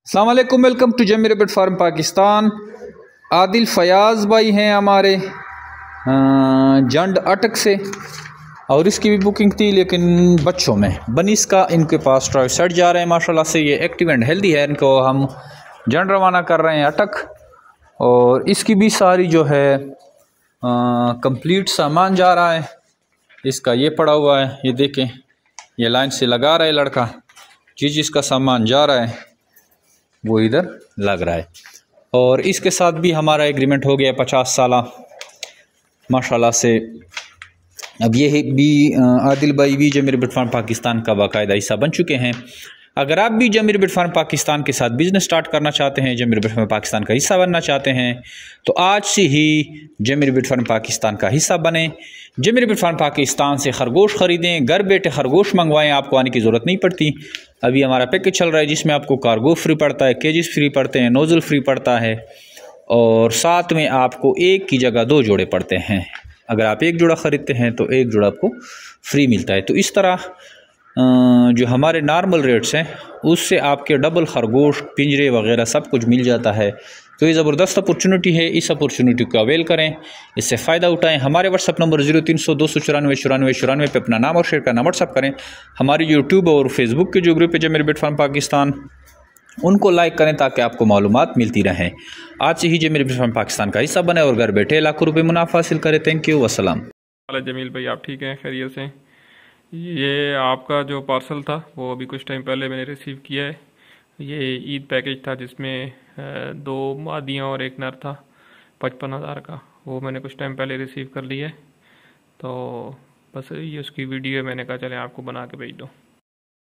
अस्सलाम वालेकुम, welcome to Zameer rabbit farm Pakistan. Adil Fayaz भाई हैं हमारे जंड अटक से, और इसकी भी बुकिंग थी लेकिन बच्चों में बनीस का इनके पास ट्राई सेट जा रहे हैं। माशाल्लाह से ये एक्टिव एंड हेल्दी है। इनको हम जंड रवाना कर रहे हैं अटक, और इसकी भी सारी जो है कंप्लीट सामान जा रहा है। इसका ये पड़ा हुआ है, ये देखें, ये लाइन से लगा रहा है लड़का। जिसका सामान जा रहा है वो इधर लग रहा है। और इसके साथ भी हमारा एग्रीमेंट हो गया 50 साल माशाल्लाह से। अब ये भी आदिल भाई भी जमीर रेबिट फार्म पाकिस्तान का बाकायदा हिस्सा बन चुके हैं। अगर आप भी जमीर रेबिट फार्म पाकिस्तान के साथ बिज़नेस स्टार्ट करना चाहते हैं, जमीर रेबिट फार्म पाकिस्तान का हिस्सा बनना चाहते हैं, तो आज से ही जमीर रेबिट फार्म पाकिस्तान का हिस्सा बने। जमीर रेबिट फार्म पाकिस्तान से खरगोश ख़रीदें, घर बैठे खरगोश मंगवाएं, आपको आने की ज़रूरत नहीं पड़ती। अभी हमारा पैकेज चल रहा है जिसमें आपको कार्गो फ्री पड़ता है, केजेस फ्री पड़ते हैं, नोज़ल फ्री पड़ता है, और साथ में आपको एक की जगह 2 जोड़े पड़ते हैं। अगर आप एक जोड़ा ख़रीदते हैं तो एक जोड़ा आपको फ्री मिलता है। तो इस तरह जो हमारे नॉर्मल रेट्स हैं उससे आपके डबल खरगोश, पिंजरे वगैरह सब कुछ मिल जाता है। तो ये ज़बरदस्त अपॉर्चुनिटी है, इस अपॉर्चुनिटी को अवेल करें, इससे फ़ायदा उठाएं। हमारे व्हाट्सअप नंबर 0300 294 94 94 पे अपना नाम और शेयर करना व्हाट्सअप करें। हमारी यूट्यूब और फेसबुक के जो ग्रुप है जमीर रेबिट फार्म पाकिस्तान, उनको लाइक करें ताकि आपको मालूमात मिलती रहें। आज से ही जमीर रेबिट फार्म पाकिस्तान का हिस्सा बने और घर बैठे लाखों रुपये मुनाफा हासिल करें। थैंक यू, वसलाम। जमील भाई, आप ठीक हैं? खैरियत से? ये आपका जो पार्सल था वो अभी कुछ टाइम पहले मैंने रिसीव किया है। ये ईद पैकेज था जिसमें 2 मादियाँ और 1 नर था, 55,000 का। वो मैंने कुछ टाइम पहले रिसीव कर लिया है। तो बस ये उसकी वीडियो मैंने कहा चलें आपको बना के भेज दो।